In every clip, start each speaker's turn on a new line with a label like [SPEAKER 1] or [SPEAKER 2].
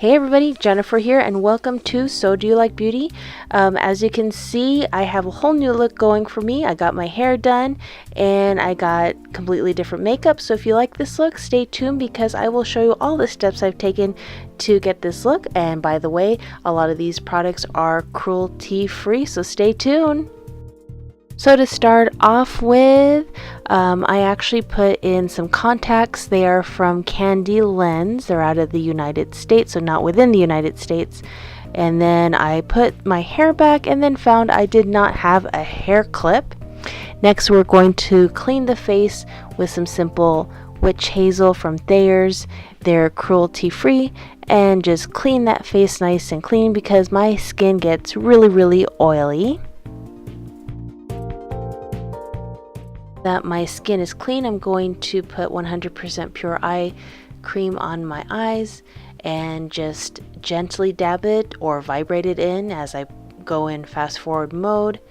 [SPEAKER 1] Hey everybody, Jennifer here and welcome to So Do You Like Beauty? As you can see, I have a whole new look going for me. I got my hair done and I got completely different makeup. So if you like this look, stay tuned because I will show you all the steps I've taken to get this look. And by the way, a lot of these products are cruelty free, so stay tuned. So to start off with, I actually put in some contacts. They are from Candy Lens. They're out of the United States, so not within the United States. And then I put my hair back and then found I did not have a hair clip. Next, we're going to clean the face with some simple witch hazel from Thayer's. They're cruelty free, and just clean that face nice and clean because my skin gets really oily. That my skin is clean, I'm going to put 100% pure eye cream on my eyes and just gently dab it or vibrate it in as I go in fast forward mode.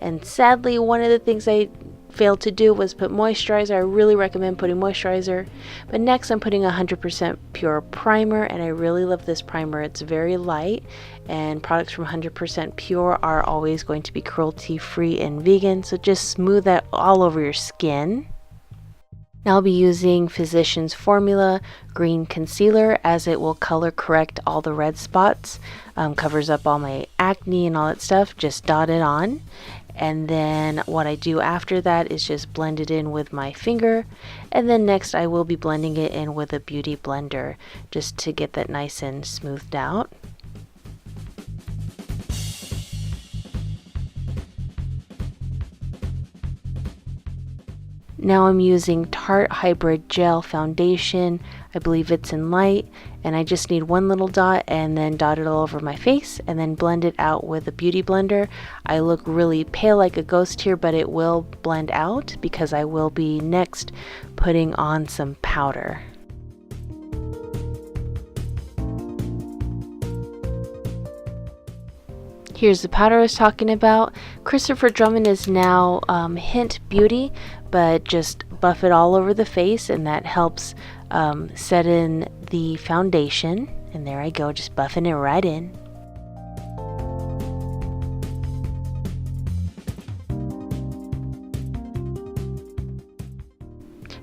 [SPEAKER 1] And sadly, one of the things I failed to do was put moisturizer. I really recommend putting moisturizer. But next I'm putting 100% pure primer, and I really love this primer. It's very light, and products from 100% pure are always going to be cruelty free and vegan, so just smooth that all over your skin. Now I'll be using Physicians Formula Green Concealer as it will color correct all the red spots, covers up all my acne and all that stuff. Just dot it on. And then what I do after that is just blend it in with my finger, and then next I will be blending it in with a beauty blender just to get that nice and smoothed out. Now I'm using Tarte Hybrid Gel Foundation. I believe it's in light, and I just need one little dot and then dot it all over my face and then blend it out with a beauty blender. I look really pale like a ghost here, but it will blend out because I will be next putting on some powder. Here's the powder I was talking about. Christopher Drummond is now Hint Beauty, but just buff it all over the face, and that helps set in the foundation. And there I go, just buffing it right in.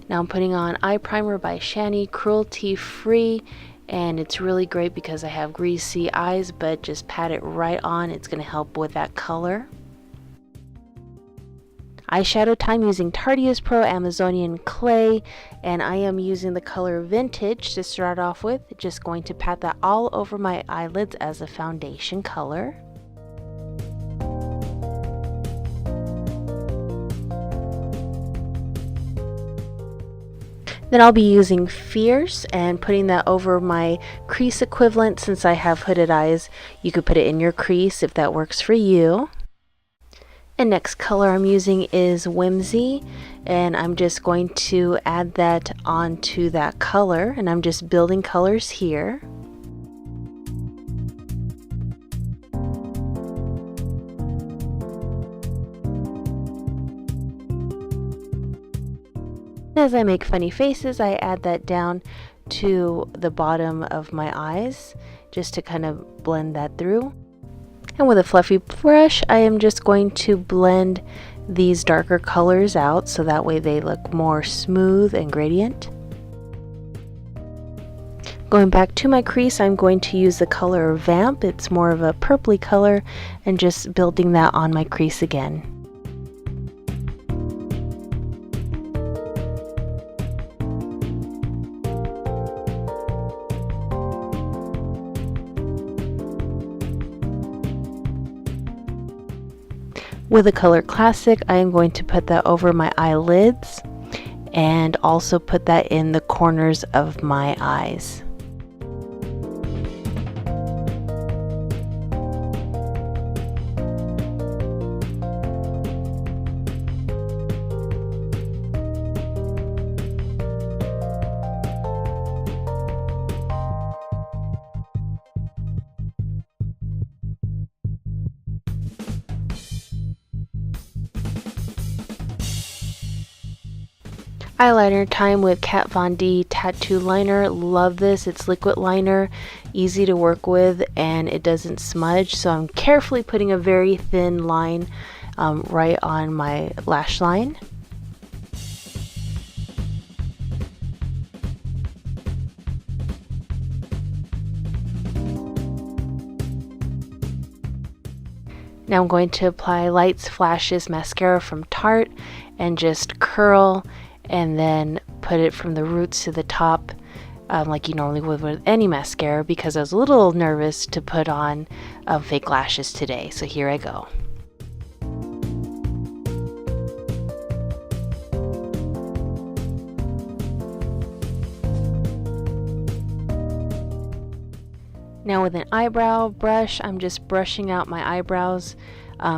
[SPEAKER 1] Now I'm putting on eye primer by Shani, cruelty free. And it's really great because I have greasy eyes, but just pat it right on. It's going to help with that color. Eyeshadow time using Tarteist Pro Amazonian Clay, and I am using the color Vintage to start off with. Just going to pat that all over my eyelids as a foundation color. Then I'll be using Fierce and putting that over my crease equivalent. Since I have hooded eyes, you could put it in your crease if that works for you. And next color I'm using is Whimsy, and I'm just going to add that onto that color, and I'm just building colors here. As I make funny faces, I add that down to the bottom of my eyes just to kind of blend that through. And with a fluffy brush, I am just going to blend these darker colors out so that way they look more smooth and gradient. Going back to my crease, I'm going to use the color Vamp. It's more of a purpley color, and just building that on my crease again. With the color Classic, I am going to put that over my eyelids and also put that in the corners of my eyes. Eyeliner time with Kat Von D Tattoo Liner. Love this. It's liquid liner, easy to work with, and it doesn't smudge. So I'm carefully putting a very thin line right on my lash line. Now I'm going to apply Lights Flashes mascara from Tarte and just curl and then put it from the roots to the top like you normally would with any mascara, because I was a little nervous to put on fake lashes today. So here I go. Now with an eyebrow brush, I'm just brushing out my eyebrows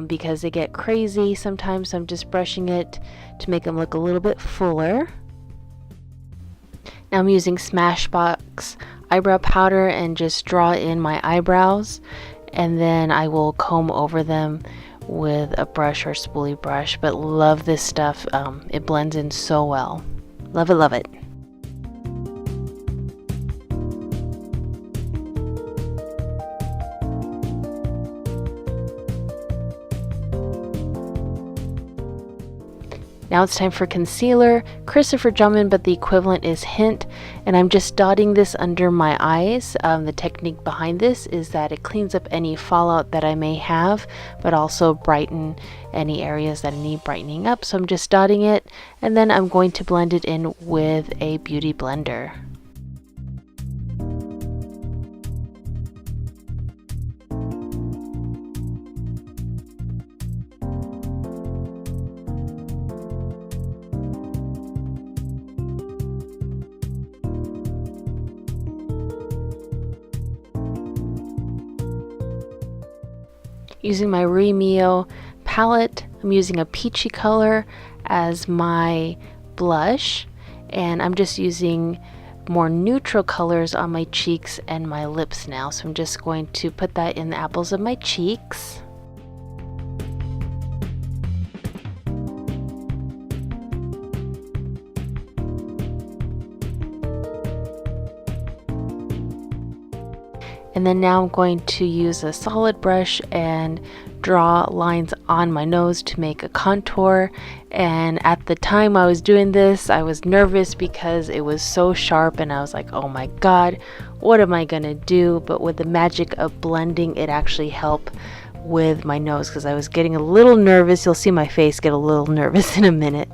[SPEAKER 1] because they get crazy sometimes, so I'm just brushing it to make them look a little bit fuller. Now I'm using Smashbox eyebrow powder and just draw in my eyebrows, and then I will comb over them with a brush or spoolie brush. But love this stuff. It blends in so well. Love it, love it. Now it's time for concealer, Christopher Drummond, but the equivalent is Hint, and I'm just dotting this under my eyes. The technique behind this is that it cleans up any fallout that I may have, but also brighten any areas that need brightening up. So I'm just dotting it, and then I'm going to blend it in with a beauty blender. Using my Remio palette, I'm using a peachy color as my blush, and I'm just using more neutral colors on my cheeks and my lips now. So I'm just going to put that in the apples of my cheeks. And then now I'm going to use a solid brush and draw lines on my nose to make a contour. And at the time I was doing this, I was nervous because it was so sharp, and I was like, oh my god, what am I gonna do? But with the magic of blending, it actually helped with my nose, because I was getting a little nervous. You'll see my face get a little nervous in a minute.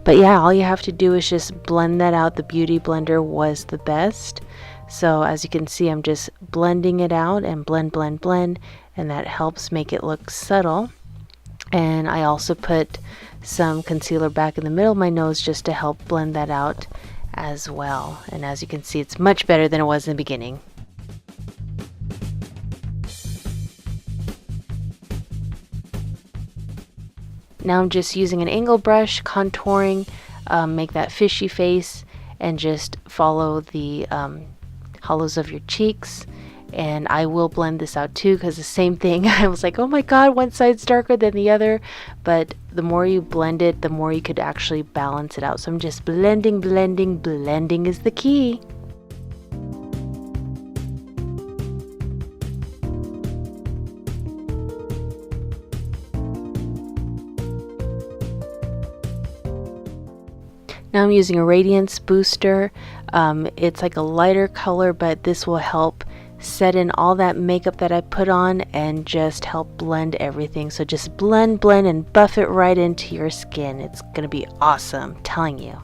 [SPEAKER 1] But yeah, all you have to do is just blend that out. The Beauty Blender was the best. So as you can see, I'm just blending it out and blend, blend, blend, and that helps make it look subtle. And I also put some concealer back in the middle of my nose just to help blend that out as well. And as you can see, it's much better than it was in the beginning. Now I'm just using an angle brush, contouring, make that fishy face, and just follow the hollows of your cheeks. And I will blend this out too, because the same thing, I was like, oh my god, one side's darker than the other. But the more you blend it, the more you could actually balance it out. So I'm just blending, blending, blending is the key. Now I'm using a Radiance Booster. It's like a lighter color, but this will help set in all that makeup that I put on and just help blend everything. So just blend, blend, and buff it right into your skin. It's gonna be awesome, I'm telling you.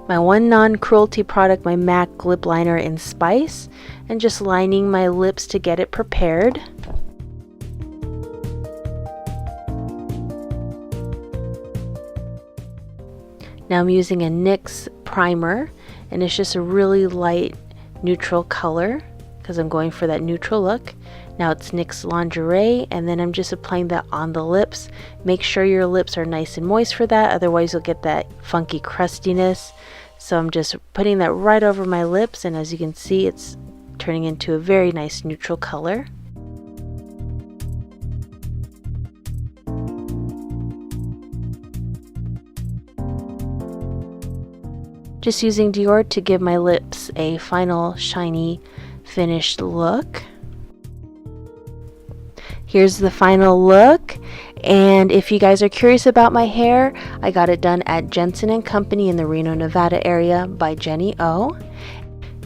[SPEAKER 1] My one non-cruelty product, my MAC lip liner in Spice, and just lining my lips to get it prepared. Now I'm using a NYX primer, and it's just a really light neutral color because I'm going for that neutral look. Now it's NYX Lingerie, and then I'm just applying that on the lips. Make sure your lips are nice and moist for that, otherwise you'll get that funky crustiness. So I'm just putting that right over my lips, and as you can see, it's turning into a very nice neutral color. Just using Dior to give my lips a final shiny finished look. Here's the final look, and if you guys are curious about my hair, I got it done at Jensen & Company in the Reno, Nevada area by Jenny O.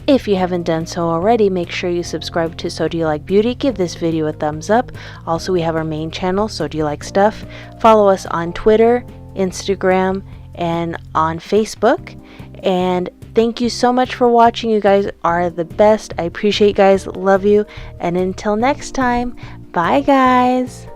[SPEAKER 1] If you haven't done so already, make sure you subscribe to So Do You Like Beauty. Give this video a thumbs up. Also, we have our main channel, So Do You Like Stuff. Follow us on Twitter, Instagram, and on Facebook. And thank you so much for watching. You guys are the best. I appreciate you guys. Love you. And until next time, bye guys.